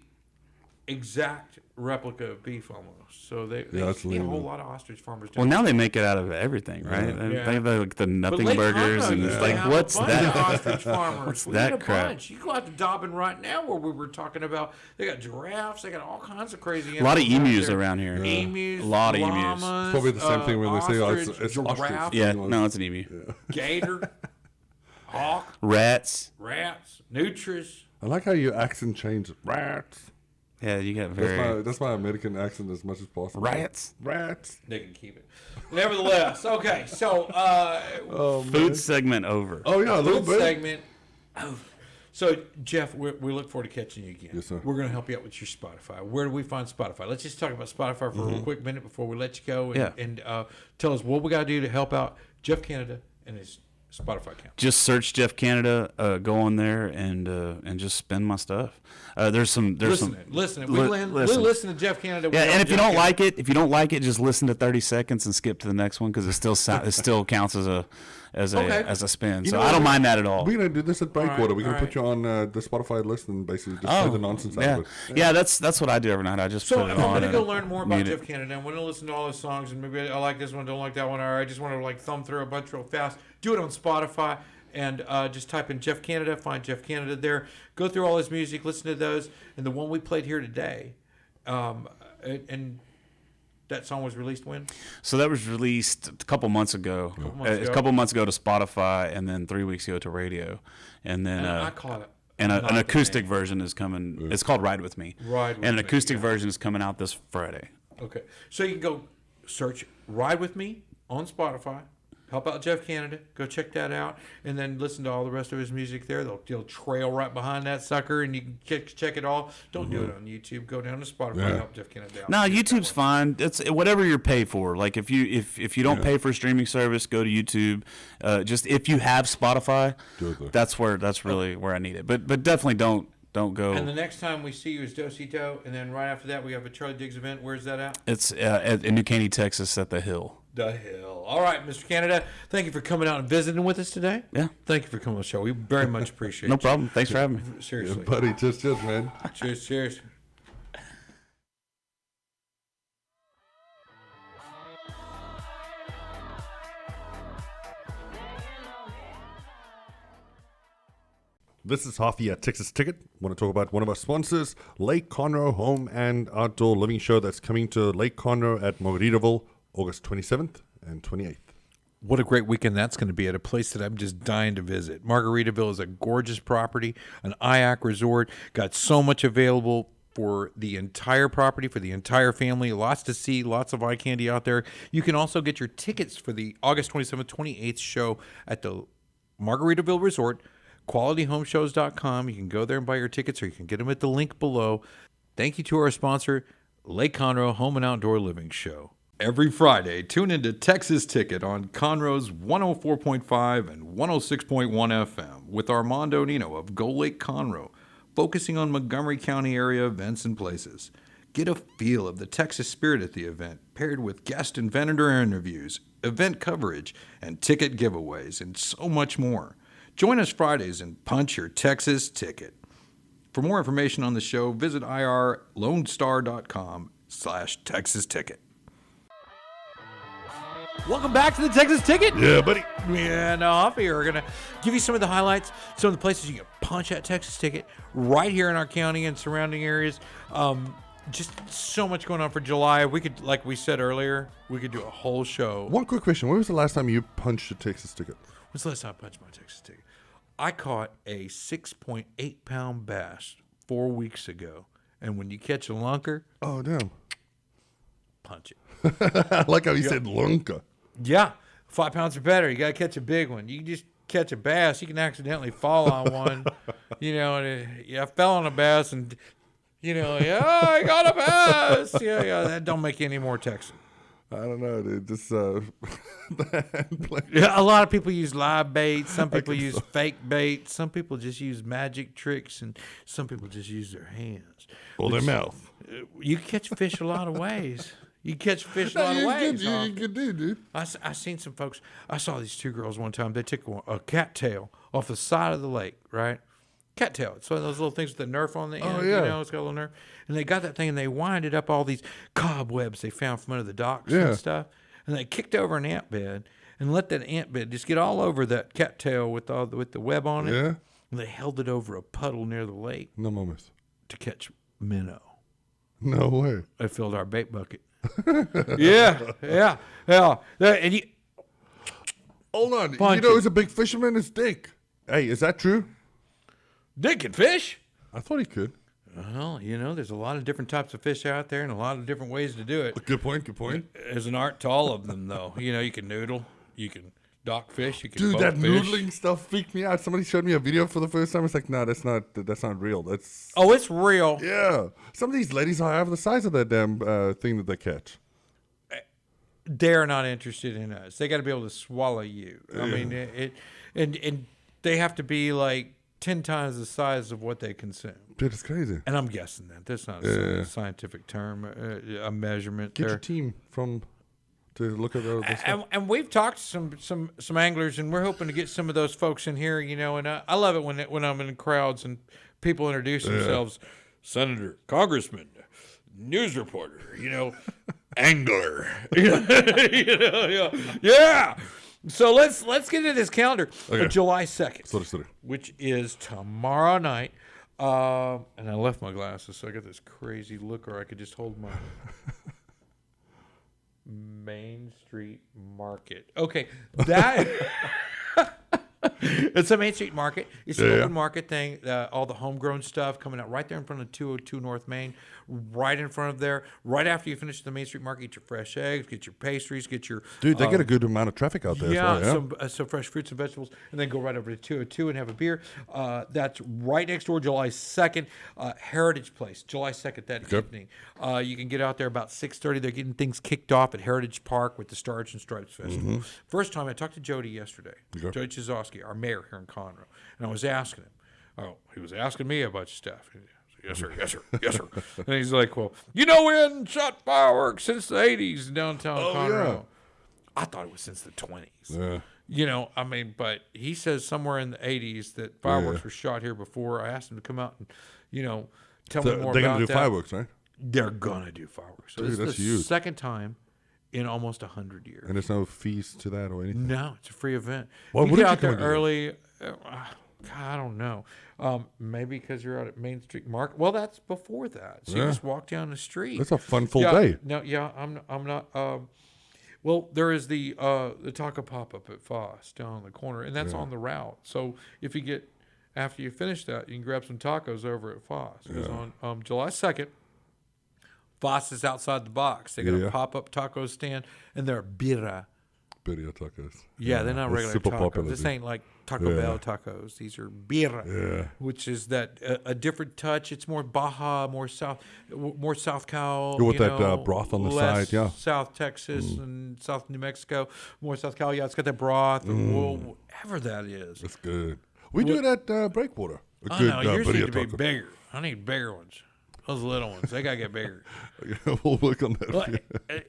exact replica of beef almost. So they that's see a whole lean. lot of ostrich farmers. Well, now they make it out of everything, right? Yeah. They have like the But nothing Lake burgers Conroe and used it's to like, have what's a bunch of that? ostrich farmers. What's We that had a crap? bunch. You go out to Dobbin right now, where we were talking about. They got giraffes. They got all kinds of crazy. A lot of animals out emus there. around here. Emus, A lot of emus. llamas, Probably the same thing when they say, oh, it's ostrich, ostrich. giraffe, Yeah, no, it's an emu. gator, hawk, Rats. rats, nutris. I like how your accent changed. Rats. Yeah, you got very That's my American accent as much as possible. rats. Rats. They can keep it. Nevertheless, okay. So Food segment over. Oh yeah, a little food bit. segment over. So Jeff, we look forward to catching you again. Yes, sir. We're going to help you out with your Spotify. Where do we find Spotify? Let's just talk about Spotify for a quick minute before we let you go, and tell us what we got to do to help out Jeff Canada and his Spotify account. Just search Jeff Canada. Go on there and just spend my stuff. There's some. Listen. Li- We listen. listen to Jeff Canada. We Yeah, know and if you Jeff don't Canada. like it, just listen to 30 seconds and skip to the next one, because it still counts as a Okay. as a spin. You So know I what? don't mind that at all. We're gonna do this at Breakwater. Alright, We're gonna put you on the Spotify list and basically just say the nonsense out yeah, of it. yeah. That's what I do every night. I just So put if it I'm on. going to go and learn more about mute Jeff it. Canada, I'm going to listen to all his songs, and maybe I like this one, don't like that one, or I just want to like thumb through a bunch real fast. Do it on Spotify and just type in Jeff Canada, find Jeff Canada there. Go through all his music, listen to those, and the one we played here today. And that song was released when? So that was released a couple months ago. months A ago. couple months ago to Spotify, and then 3 weeks ago to radio, and then And I call it. and not an the acoustic name. version is coming. It's called Ride With Me. Ride With and an Me, acoustic yeah. version is coming out this Friday. Okay. So you can go search Ride With Me on Spotify. Help out Jeff Canada. Go check that out, and then listen to all the rest of his music there. They'll trail right behind that sucker, and you can check it all. Don't do it on YouTube. Go down to Spotify. And help Jeff Canada out. No, YouTube's fine. It's whatever you're paid for. Like if you don't pay for a streaming service, go to YouTube. Just if you have Spotify, that's really where I need it. But definitely don't go. And the next time we see you is Dosito, and then right after that we have a Charlie Diggs event. Where's that at? It's in New Caney, Texas, at the Hill. The Hill. All right, Mr. Canada, thank you for coming out and visiting with us today. Yeah. Thank you for coming on the show. We very much appreciate it. No problem. Thanks for having me. Seriously. Yeah, buddy, just man. Cheers. This is Hafi at Texas Ticket. Want to talk about one of our sponsors, Lake Conroe Home and Outdoor Living Show that's coming to Lake Conroe at Margaritaville, August 27th and 28th. What a great weekend that's going to be at a place that I'm just dying to visit. Margaritaville is a gorgeous property, an IAC resort, got so much available for the entire property, for the entire family, lots to see, lots of eye candy out there. You can also get your tickets for the August 27th, 28th show at the Margaritaville Resort, qualityhomeshows.com. You can go there and buy your tickets, or you can get them at the link below. Thank you to our sponsor, Lake Conroe Home and Outdoor Living Show. Every Friday, tune into Texas Ticket on Conroe's 104.5 and 106.1 FM with Armando Nino of Go Lake Conroe, focusing on Montgomery County area events and places. Get a feel of the Texas spirit at the event, paired with guest and vendor interviews, event coverage, and ticket giveaways, and so much more. Join us Fridays and punch your Texas ticket. For more information on the show, visit irlonestar.com/Texas Ticket. Welcome back to the Texas Ticket. Yeah, buddy. And off here, we're going to give you some of the highlights, some of the places you can punch that Texas Ticket right here in our county and surrounding areas. Just so much going on for July. We could, like we said earlier, we could do a whole show. One quick question. When was the last time you punched a Texas Ticket? When's the last time I punched my Texas Ticket? I caught a 6.8-pound bass 4 weeks ago. And when you catch a lunker, Oh, damn. punch it. I like how you said lunka. Yeah, 5 pounds or better. You got to catch a big one. You can just catch a bass. You can accidentally fall on one. And I fell on a bass and, I got a bass. Yeah, that don't make any more Texan. I don't know, dude. Just Yeah, a lot of people use live bait. Some people use fake bait. Some people just use magic tricks, and some people just use their hands. or their mouth. You can catch fish a lot of ways. You can catch fish a lot of ways. You could do, dude. I seen some folks. I saw these two girls one time. They took a cattail off the side of the lake, right? Cattail. It's one of those little things with the nerf on the end. Oh, yeah. It's got a little nerf. And they got that thing and they winded up all these cobwebs they found from under the docks Yeah. and stuff. And they kicked over an ant bed and let that ant bed just get all over that cattail with the web on it. Yeah. And they held it over a puddle near the lake No mames. to catch minnow. No way. They filled our bait bucket. yeah. And you, Hold on. Punch you know it. who's a big fisherman? It's Dick. Hey, is that true? Dick can fish. I thought he could. Well, there's a lot of different types of fish out there and a lot of different ways to do it. Good point. Good point. There's an art to all of them, though. You can noodle, you can dock fish, you can Dude, boat that fish. noodling stuff freaked me out. Somebody showed me a video for the first time. It's like, no, that's not real. That's Oh, it's real. yeah. Some of these ladies are half the size of that damn thing that they catch. They're not interested in us. They got to be able to swallow you. I mean, and they have to be like 10 times the size of what they consume. Dude, it's crazy. And I'm guessing that that's not a scientific term, a measurement. Get your there. team to look at the stuff. And we've talked to some anglers, and we're hoping to get some of those folks in here. And I love it when I'm in crowds and people introduce themselves, Senator, Congressman, news reporter, angler. Yeah. So let's get into this calendar. Okay. July 2nd, Sorry. which is tomorrow night. And I left my glasses, so I got this crazy look, or I could just hold my Main Street Market. Okay, that It's a Main Street Market. It's an Yeah, open market thing. All the homegrown stuff coming out right there in front of 202 North Main, right in front of there. Right after you finish the Main Street Market, get your fresh eggs, get your pastries, get your Dude, they get a good amount of traffic out there. yeah, as well, yeah. some fresh fruits and vegetables, and then go right over to 202 and have a beer. That's right next door, July 2nd, Heritage Place, July 2nd that evening. You can get out there about 6:30. They're getting things kicked off at Heritage Park with the Stars and Stripes Festival. First time I talked to Jody yesterday, Jody Chizowski, our mayor here in Conroe, and I was asking him. Oh, he was asking me a bunch of stuff. Yes, sir. Yes, sir. Yes, sir. And he's like, well, we hadn't shot fireworks since the 80s in downtown Conroe. Yeah. I thought it was since the 20s. Yeah. But he says somewhere in the 80s that fireworks were shot here before. I asked him to come out and, tell me more about that. They're going to do fireworks, right? They're going to do fireworks. So Dude, this is that's the huge. second time in almost 100 years. And there's no fees to that or anything? No, it's a free event. Well, You what get did you out there come and do? early. I don't know. Maybe because you're out at Main Street Market. Well, that's before that. So you just walk down the street. That's a fun full day. No, yeah, I'm not. Well, there is the taco pop up at Foss down the corner, and that's on the route. So if you get after you finish that, you can grab some tacos over at Foss. Because on July 2nd, Foss is outside the box. They got a pop up taco stand, and they're birra. Birria tacos. Yeah, they're not That's regular super tacos. popular, This dude. ain't like Taco Bell tacos. These are birra, which is that a different touch. It's more Baja, more South Cal. With that broth on the less side, yeah. South Texas and South New Mexico, more South Cal. Yeah, it's got that broth, or whatever that is. That's good. We do it at Breakwater. I know yours need birria to be taco. bigger. I need bigger ones. Those little ones, they gotta get bigger. We'll work on that.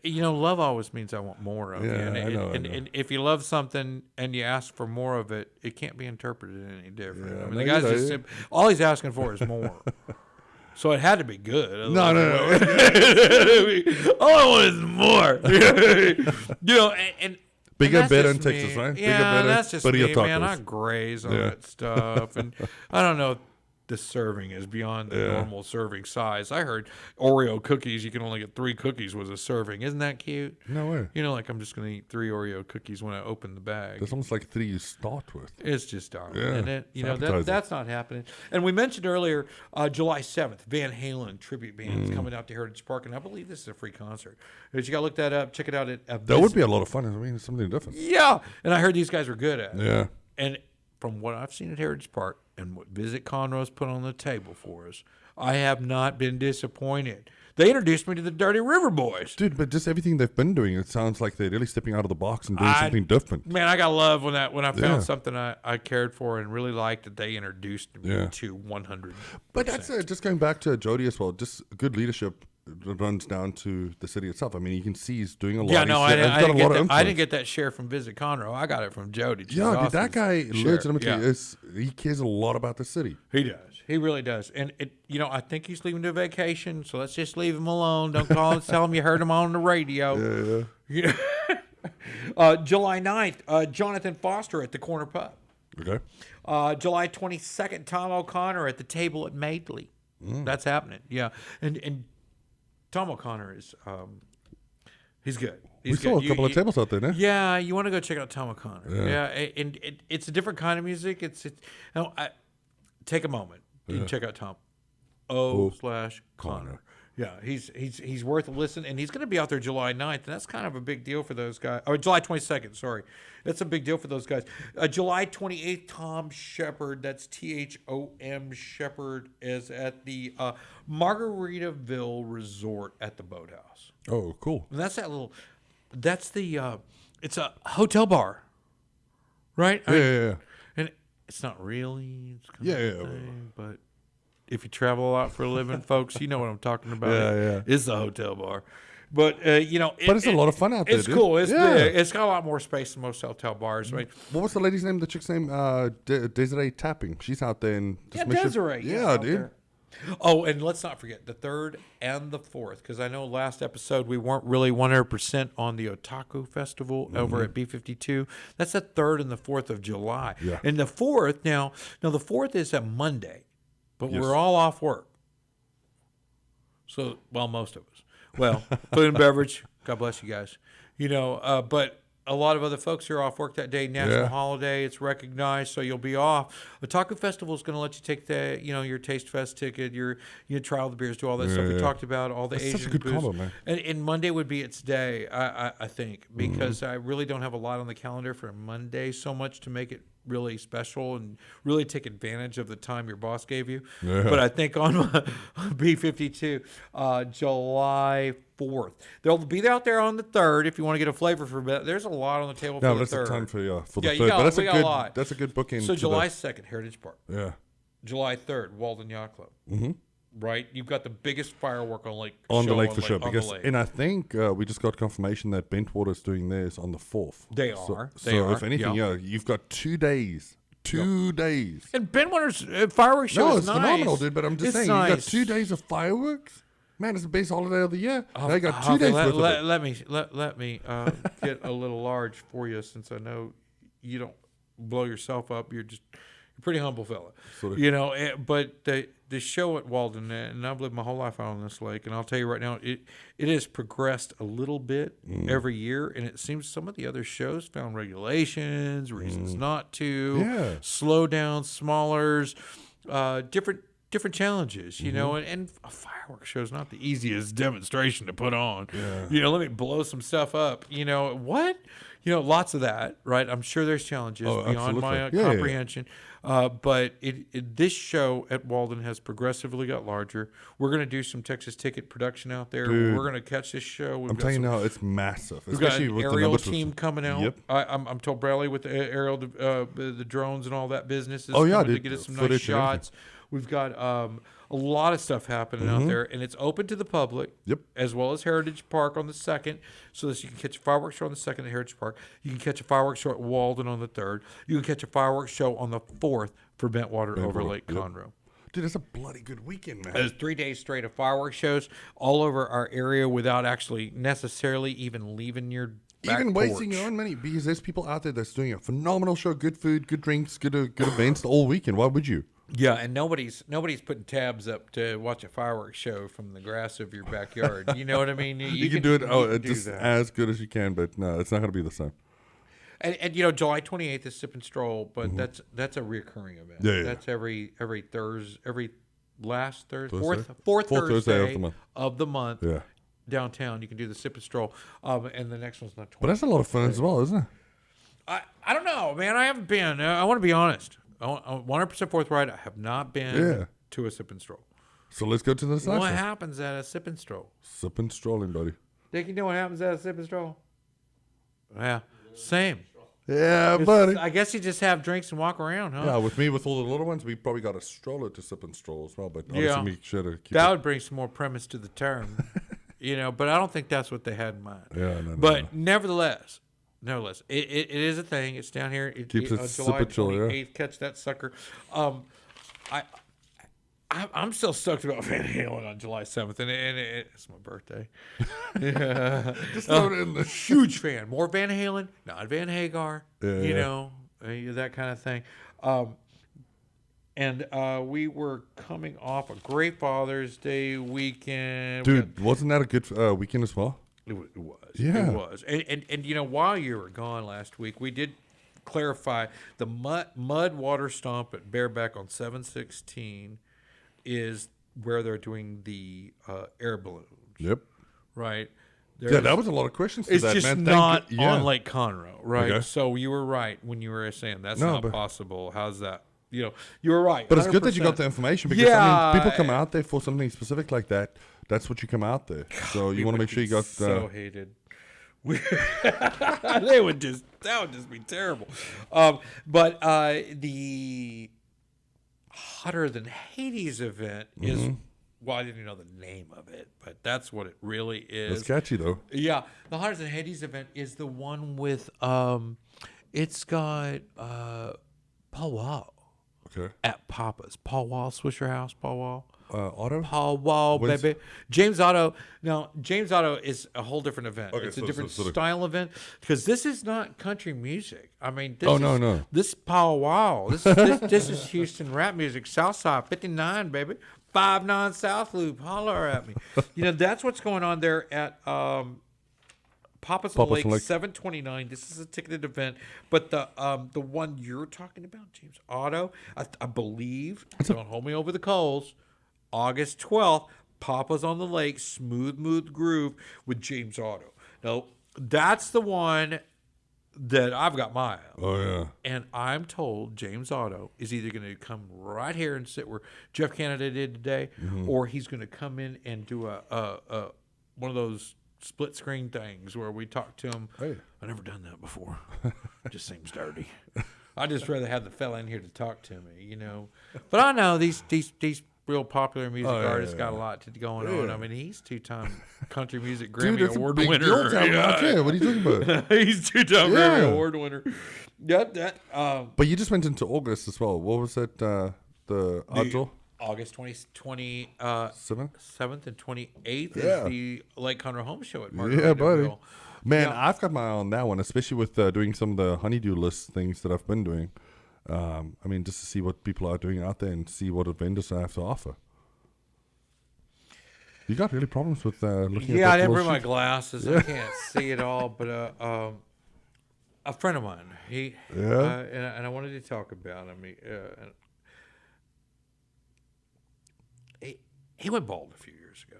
Well, love always means I want more of Yeah, you. And, I know. and if you love something and you ask for more of it, it can't be interpreted any different. Yeah, I mean, no, the guy's you know, all he's asking for is more. So it had to be good. No. All I want is more. And Bigger, that's better just in Texas, me. right? Bigger, Yeah, better, that's just birria me, man. tacos. I graze on Yeah. that stuff, and I don't know. The serving is beyond the normal serving size. I heard Oreo cookies, you can only get 3 cookies was a serving. Isn't that cute? No way. Like I'm just going to eat 3 Oreo cookies when I open the bag. There's almost like 3 you start with. It's just darn. Yeah, And it's appetizing. that's not happening. And we mentioned earlier, July 7th, Van Halen tribute band is coming out to Heritage Park, and I believe this is a free concert. But you got to look that up. Check it out at That would be a lot of fun. I mean, it's something different. Yeah, and I heard these guys were good at it. Yeah. And from what I've seen at Heritage Park and what Visit Conroe's put on the table for us, I have not been disappointed. They introduced me to the Dirty River Boys. Dude, but just everything they've been doing, it sounds like they're really stepping out of the box and doing something different. Man, I got love when I found Yeah. something I cared for and really liked that they introduced me Yeah. to 100. But that's just going back to Jody as well. Just good leadership runs down to the city itself. I mean, you can see he's doing a lot. Yeah, no, He's I didn't, got I, a didn't lot get of that, I influence. didn't get that share from Visit Conroe. I got it from Jody. Yeah, dude, that guy share. legitimately Yeah. he cares a lot about the city. He does. He really does. And I think he's leaving to vacation, so let's just leave him alone. Don't call and tell him you heard him on the radio. Yeah. July 9th, Jonathan Foster at the Corner Pub. Okay. July 22nd, Tom O'Connor at the Table at Madeley. That's happening. Yeah. And Tom O'Connor is he's good. We saw a couple of tables out there, no? Yeah, you want to go check out Tom O'Connor. Yeah, and it's a different kind of music. Take a moment and check out Tom O/Connor. Yeah, he's worth a listen, and he's going to be out there July 9th, and that's kind of a big deal for those guys. Or July 22nd, sorry. That's a big deal for those guys. July 28th, Tom Shepard, that's THOM Shepard, is at the Margaritaville Resort at the Boathouse. Oh, cool. And it's a hotel bar, right? Yeah. And it's not really. It's kind Yeah, of a yeah. thing, but if you travel a lot for a living, folks, you know what I'm talking about. Yeah. It's a hotel bar. But, But it's a lot of fun out there, It's dude. cool. It's Yeah. big. It's got a lot more space than most hotel bars. I mean, What was the lady's name? The chick's name? Desiree Tapping. She's out there in yeah, Mission. Desiree. Yeah, out dude. there. Oh, and let's not forget the 3rd and the 4th, because I know last episode we weren't really 100% on the Otaku Festival over at B52. That's the 3rd and the 4th of July. Yeah. And the 4th, now the 4th is a Monday, but Yes. we're all off work. So, well, most of us. Well, food and beverage, God bless you guys. But a lot of other folks are off work that day. National Yeah. holiday, it's recognized, so you'll be off. The Taco Festival is going to let you take the, your Taste Fest ticket, you trial the beers, do all that stuff. We Yeah. talked about all the That's Asian such a good booths. combo, man. And Monday would be its day, I think, because Mm-hmm. I really don't have a lot on the calendar for Monday so much to make it really special and really take advantage of the time your boss gave you. Yeah. But I think on B52, July 4th, they'll be out there on the 3rd if you want to get a flavor for it. There's a lot on the table No, for the that's a 3rd. ton for the Yeah, third. you got- But that's we a got a good. lot. That's a good bookend. So to July 2nd, Heritage Park. Yeah. July 3rd, Walden Yacht Club. Mm-hmm. Right? You've got the biggest firework on lake. On the show lake for sure. on the Because, lake. and I think we just got confirmation that Bentwater's doing theirs on the 4th. They So, are. so They are. if anything, Yeah. you've got 2 days. 2 days. And Bentwater's fireworks show No, is it's nice. phenomenal, dude. But I'm just It's saying, nice. you got 2 days of fireworks. Man, it's the best holiday of the year. Now you got 2 Okay, days worth of it. let me get a little large for you, since I know you don't blow yourself up. You're a pretty humble fella, Sort of. But the show at Walden, and I've lived my whole life out on this lake, and I'll tell you right now, it has progressed a little bit every year, and it seems some of the other shows found regulations, reasons not to, Yeah. slow down, smallers, different challenges, and a fireworks show is not the easiest demonstration to put on. Let me blow some stuff up. Lots of that, right? I'm sure there's challenges beyond my absolutely. Yeah. comprehension. But this show at Walden has progressively got larger. We're going to do some Texas ticket production out there. Dude. We're going to catch this show. I'm telling you now, it's massive. We've got Especially an with the aerial numbers. team coming out. Yep. I'm told Bradley with the aerial, the drones and all that business is Oh, yeah, coming to dude. get us some Footage nice and everything. shots. We've got a lot of stuff happening out there, and it's open to the public. Yep. As well as Heritage Park on the 2nd, so that you can catch a fireworks show on the 2nd at Heritage Park. You can catch a fireworks show at Walden on the 3rd. You can catch a fireworks show on the 4th for Bentwater over Lake Yep. Conroe. Dude, it's a bloody good weekend, man. There's 3 days straight of fireworks shows all over our area without actually necessarily even leaving your back Even wasting porch. your own money, because there's people out there that's doing a phenomenal show, good food, good drinks, good events all weekend. Why would you? Yeah, and nobody's putting tabs up to watch a fireworks show from the grass of your backyard. You know what I mean? You can do it do just that. as good as you can, but no, it's not going to be the same. And July 28th is Sip and Stroll, but that's a reoccurring event. Mm-hmm. Yeah, yeah. That's every Thursday, every last Thursday, Thursday? fourth Fourth Thursday of the month. Yeah. downtown. You can do the Sip and Stroll, and the next one's not 20. But that's a lot of fun as well, isn't it? I don't know, man. I haven't been. I want to be honest. I'm 100% forthright. I have not been to a Sip and Stroll. So let's go to the next What one. happens at a Sip and Stroll? Sip and strolling, buddy. Dick, you know what happens at a Sip and Stroll? Yeah, same. Yeah, buddy. I guess you just have drinks and walk around, huh? Yeah, with me, with all the little ones, we probably got a stroller to sip and stroll as well. But obviously, Yeah. make sure to keep That it. would bring some more premise to the term, but I don't think that's what they had in mind. Yeah, no, But nevertheless, it is a thing. It's down here. Keeps it on sip July and chill, yeah. 28th. Catch that sucker. I'm still stoked about Van Halen on July 7th, and it's my birthday. Just throw it in there. Huge fan. More Van Halen, not Van Hagar. Yeah. That kind of thing. And we were coming off a great Father's Day weekend. Dude, wasn't that a good weekend as well? It was. Yeah. It was. And while you were gone last week, we did clarify the mud water stomp at Bareback on 716 is where they're doing the air balloons. Yep. Right? Yeah, that was a lot of questions for It's that, just man. not yeah. on Lake Conroe, right? Okay. So you were right when you were saying that's No, not but- possible. How's that? You were right. But it's good that you got 100%. the information because Yeah. people come out there for something specific like that. That's what you come out there. So you want to make sure you got. so hated. That would just be terrible. But the Hotter Than Hades event is. Well, I didn't know the name of it, but that's what it really is. It's catchy though. Yeah, the Hotter Than Hades event is the one with it's got Paul Wall Okay. at Papa's. Paul Wall, Swisher House, Paul Wall. Otto. Paul Wall, When's- baby. James Otto. Now, James Otto is a whole different event. Okay, It's a so- different so- style event because this is not country music. I mean, this Oh, is, no. This is Paul Wall. This is Houston rap music. Southside 59, baby. 59 South Loop. Holler at me. That's what's going on there at Papa's on the Papa's on Lake, Lake. 7/29. This is a ticketed event, but the one you're talking about, James Otto, I believe. Don't hold me over the coals. August 12th, Papa's on the Lake, Smooth Groove with James Otto. Now that's the one that I've got my eye on. Oh yeah. And I'm told James Otto is either going to come right here and sit where Jeff Canada did today, or he's going to come in and do a one of those split screen things where we talk to him. Hey. I've never done that before. It just seems dirty. I just rather have the fella in here to talk to me, you know. But I know these real popular music artists got a lot going on. I mean, he's 2-time country music Grammy Dude, that's Award a big winner. deal down out there. What are you talking about? He's 2-time Grammy Award winner. Yep, that. But you just went into August as well. What was that? The Agile? August 27th and 28th Yeah. is the Lake Conroe Home Show at Yeah, Margaritaville. buddy. Man, Yeah. I've got my eye on that one, especially with doing some of the honeydew list things that I've been doing. I mean, just to see what people are doing out there and see what vendors have to offer. You got really problems with looking at Yeah, I that didn't little bring my sheet? glasses. I can't see it all. But a friend of mine, and I wanted to talk about him. He went bald a few years ago.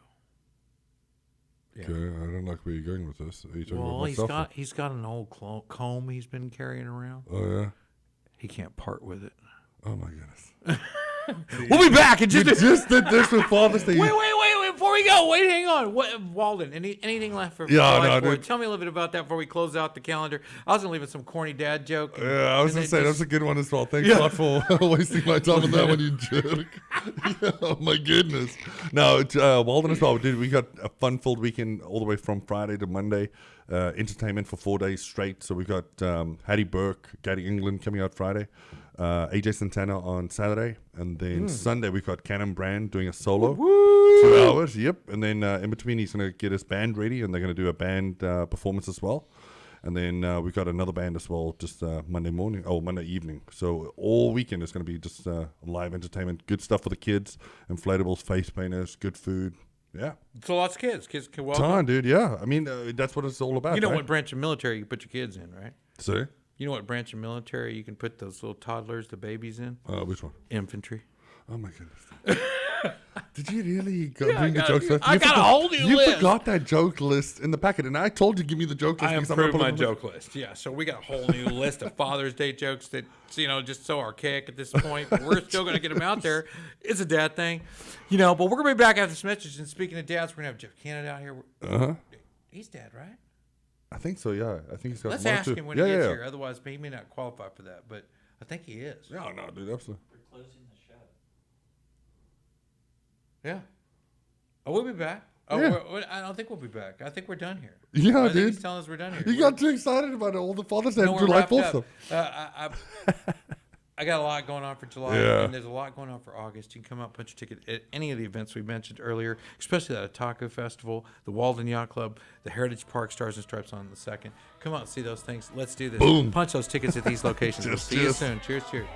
Okay, I don't like where you're going with this. Are you talking Well, about myself? he's got an old comb he's been carrying around. Oh yeah. He can't part with it. Oh my goodness. We'll be back in You just did this with Father's Day. Wait, before we go, hang on. What, Walden, anything left for Yeah, July no, 4th? dude. Tell me a little bit about that before we close out the calendar. I was going to leave with some corny dad joke. Yeah, I was and gonna say then that's a good one as well. Thanks a lot for wasting my time on that one, you jerk. Yeah, oh my goodness. No, Walden as well. Dude, we got a fun-filled weekend all the way from Friday to Monday. Entertainment for 4 days straight. So we got Hattie Burke, Gary England coming out Friday. AJ Santana on Saturday, and then Sunday we've got Cannon Brand doing a solo, 2 hours. Yep, and then in between he's gonna get his band ready, and they're gonna do a band performance as well. And then we've got another band as well, just Monday evening. So all weekend is gonna be just live entertainment, good stuff for the kids, inflatables, face painters, good food. Yeah, So lots of kids. Kids can welcome. ton, dude. Yeah, I mean that's what it's all about. You know right? what branch of military you put your kids in, right? Sorry? You know what branch of military you can put those little toddlers, the babies in? Which one? Infantry. Oh my goodness. Did you really bring the got- jokes list? I You got a forgot- whole new You list. forgot that joke list in the packet, and I told you give me the joke list. I because I'm gonna improved put my it on joke list. Yeah, so we got a whole new list of Father's Day jokes that, just so archaic at this point. But we're still going to get them out there. It's a dad thing, but we're going to be back after this message. And speaking of dads, we're going to have Jeff Canada out here. He's dad, right? I think so, yeah. I think he's got Let's one or ask two. him when yeah, he gets yeah. here. Otherwise, he may not qualify for that, but I think he is. Yeah, no, dude, absolutely. Yeah. Oh, we'll be back. Oh, Yeah. I don't think we'll be back. I think we're done here. Yeah, I think dude. he's telling us we're done here. You got too excited about all the Father's Day No, and we're July wrapped 4th up. stuff. I got a lot going on for July, Yeah. and there's a lot going on for August. You can come out, punch your ticket at any of the events we mentioned earlier, especially that Taco Festival, the Walden Yacht Club, the Heritage Park Stars and Stripes on the 2nd. Come out and see those things. Let's do this. Boom. Punch those tickets at these locations. We'll see you Cheers. soon. Cheers, cheers.